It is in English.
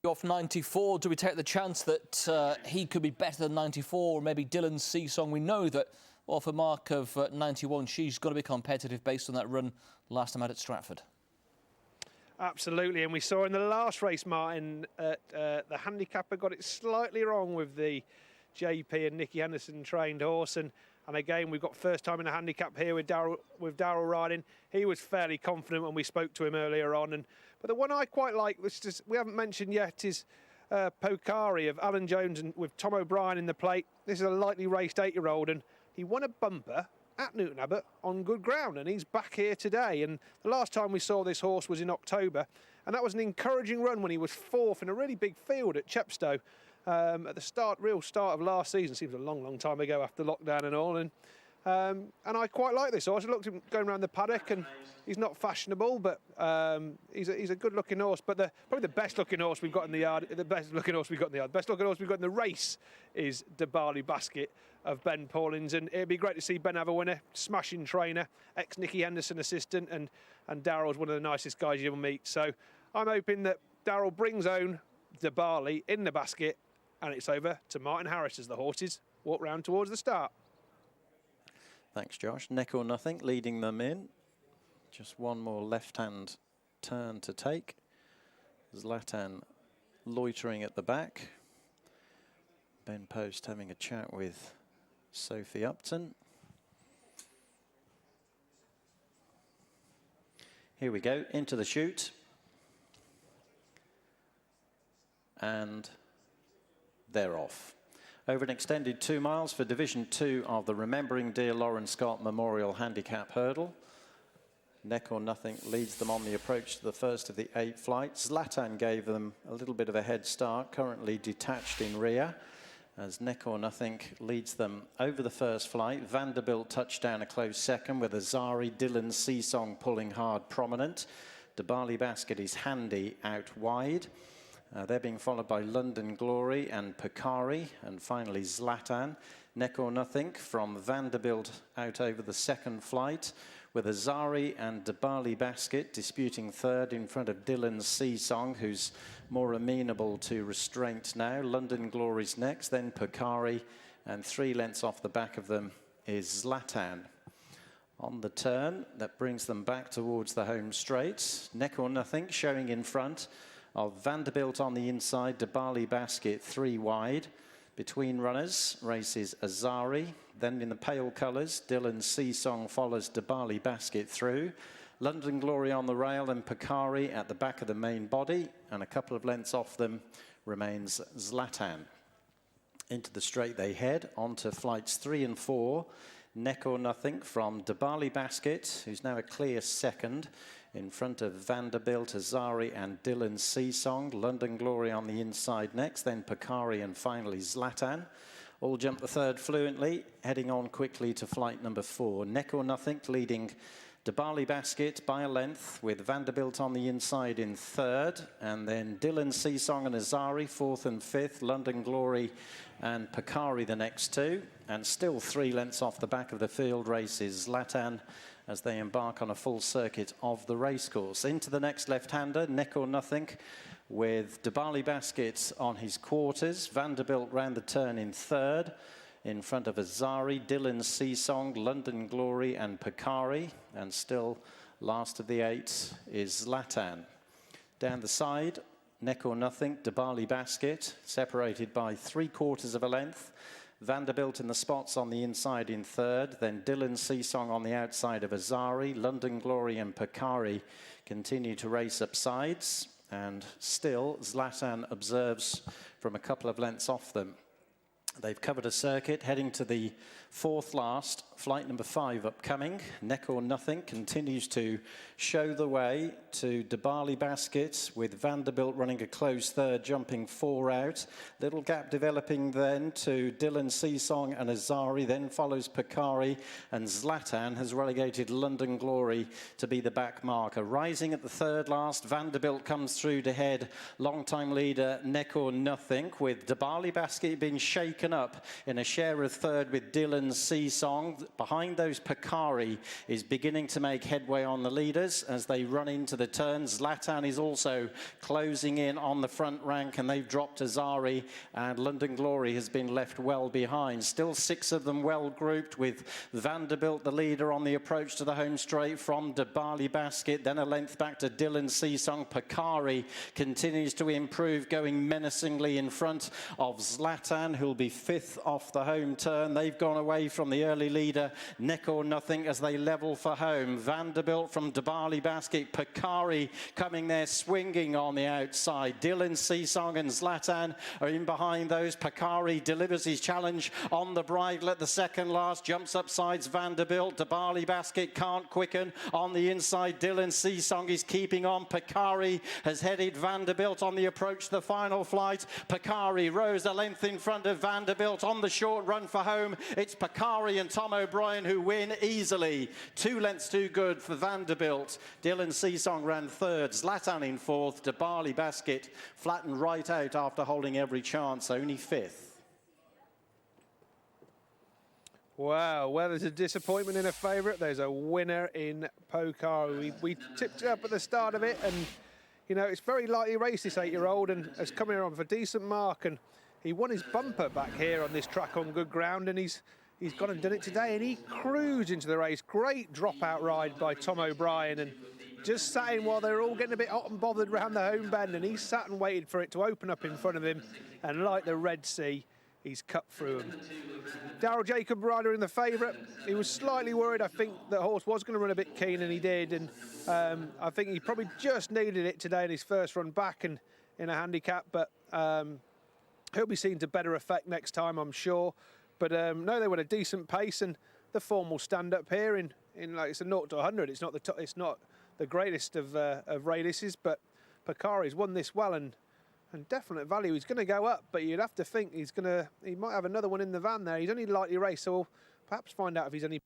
Off 94, do we take the chance that he could be better than 94, or maybe Dylan Seasong? We know that off a mark of 91, she's got to be competitive based on that run last time out at Stratford. Absolutely, and we saw in the last race, Martin, the handicapper got it slightly wrong with the JP and Nicky Henderson trained horse, and again we've got first time in a handicap here with Darryl riding. He was fairly confident when we spoke to him earlier on, but the one I quite like, which we haven't mentioned yet, is Pokari of Alan Jones and with Tom O'Brien in the plate. This is a lightly raced 8-year-old, and he won a bumper at Newton Abbot on good ground, and he's back here today. And the last time we saw this horse was in October, and that was an encouraging run when he was 4th in a really big field at Chepstow at the real start of last season. Seems a long time ago after lockdown and all. And I quite like this horse. I looked at him going around the paddock, and he's not fashionable, but he's a good-looking horse. But probably the best-looking horse we've got in the yard, the best-looking horse we've got in the race is Dabali Basket of Ben Paulins, and it'd be great to see Ben have a winner. Smashing trainer, ex-Nicky Henderson assistant, and Darryl's one of the nicest guys you'll meet. So I'm hoping that Darryl brings home Dabali in the basket, and it's over to Martin Harris as the horses walk round towards the start. Thanks, Josh. Neck or Nothing leading them in. Just one more left-hand turn to take. Zlatan loitering at the back. Ben Post having a chat with Sophie Upton. Here we go, into the chute. And they're off. Over an extended 2 miles for Division 2 of the Remembering Dear Lauren Scott Memorial Handicap Hurdle. Neck or Nothing leads them on the approach to the first of the 8 flights. Zlatan gave them a little bit of a head start, currently detached in rear, as Neck or Nothing leads them over the first flight. Vanderbilt touchdown a close second, with Azari, Dylan Seasong pulling hard prominent. Dabali Basket is handy out wide. They're being followed by London Glory and Pokari, and finally Zlatan. Neck or Nothing from Vanderbilt out over the second flight, with Azari and Dabali Basket disputing third in front of Dylan Seasong, who's more amenable to restraint now. London Glory's next, then Pokari, and 3 lengths off the back of them is Zlatan. On the turn, that brings them back towards the home straight. Neck or Nothing showing in front of Vanderbilt on the inside, Dabali Basket 3 wide. Between runners races Azari, then in the pale colours, Dylan Seasong follows Dabali Basket through. London Glory on the rail and Pokari at the back of the main body, and a couple of lengths off them remains Zlatan. Into the straight they head, onto flights 3 and 4. Neck or Nothing from Dabali Basket, who's now a clear second, in front of Vanderbilt, Azari and Dylan Seasong. London Glory on the inside next, then Pokari and finally Zlatan. All jump the third fluently, heading on quickly to flight number 4. Neck or Nothing leading Dabali Basket by a length, with Vanderbilt on the inside in third, and then Dylan Seasong and Azari 4th and 5th, London Glory and Pokari the next 2, and still 3 lengths off the back of the field races Zlatan, as they embark on a full circuit of the racecourse. Into the next left-hander, Neck or Nothing, with Dabali Basket on his quarters. Vanderbilt round the turn in third, in front of Azari, Dylan Seasong, London Glory and Pokari, and still last of the 8 is Zlatan. Down the side, Neck or Nothing, Dabali Basket, separated by 3/4 of a length. Vanderbilt in the spots on the inside in third, then Dylan Seasong on the outside of Azari. London Glory and Pokari continue to race up sides, and still Zlatan observes from a couple of lengths off them. They've covered a circuit, heading to the 4th last, flight number 5 upcoming. Neck or Nothing continues to show the way to Dabali Basket, with Vanderbilt running a close third, jumping 4 out. Little gap developing then to Dylan Seasong and Azari, then follows Pokari, and Zlatan has relegated London Glory to be the back marker. Rising at the 3rd last, Vanderbilt comes through to head long-time leader Neck or Nothing, with Dabali Basket being shaken up in a share of third with Dylan Dylan Seasong. Behind those, Picari is beginning to make headway on the leaders as they run into the turns. Zlatan is also closing in on the front rank, and they've dropped Azari, and London Glory has been left well behind. Still 6 of them well grouped, with Vanderbilt the leader on the approach to the home straight from De Bali Basket, then a length back to Dylan Seasong. Picari continues to improve, going menacingly in front of Zlatan, who'll be 5th off the home turn. They've gone away from the early leader, neck or nothing, as they level for home. Vanderbilt from De Bali Basket, Picari coming there swinging on the outside. Dylan Seasong and Zlatan are in behind those. Picari delivers his challenge on the bridle at the second last, jumps up sides Vanderbilt. De Bali Basket can't quicken on the inside. Dylan Seasong is keeping on. Picari has headed Vanderbilt on the approach to the final flight. Picari rose a length in front of Vanderbilt on the short run for home. It's Picari and Tom O'Brien who win easily. 2 lengths too good for Vanderbilt. Dylan Seasong ran 3rd, Zlatan in 4th. De Bali Basket flattened right out after holding every chance, only 5th. Wow, well, there's a disappointment in a favourite. There's a winner in Picari. We tipped it up at the start of it, and, you know, it's very lightly raced, this 8-year-old, and has come here on for a decent mark, and he won his bumper back here on this track on good ground, and he's gone and done it today, and he cruised into the race. Great dropout ride by Tom O'Brien, and just sat in while they were all getting a bit hot and bothered round the home bend, and he sat and waited for it to open up in front of him, and like the Red Sea, he's cut through him. Daryl Jacob, rider in the favourite. He was slightly worried. I think the horse was going to run a bit keen, and he did. And I think he probably just needed it today in his first run back and in a handicap. But he'll be seen to better effect next time, I'm sure. But no, they went a decent pace, and the form will stand up here in like, it's a 0 to 100. It's not the greatest of races, but Picari's won this well, and definite value. He's going to go up, but you'd have to think he might have another one in the van there. He's only lightly raced, so we'll perhaps find out if he's any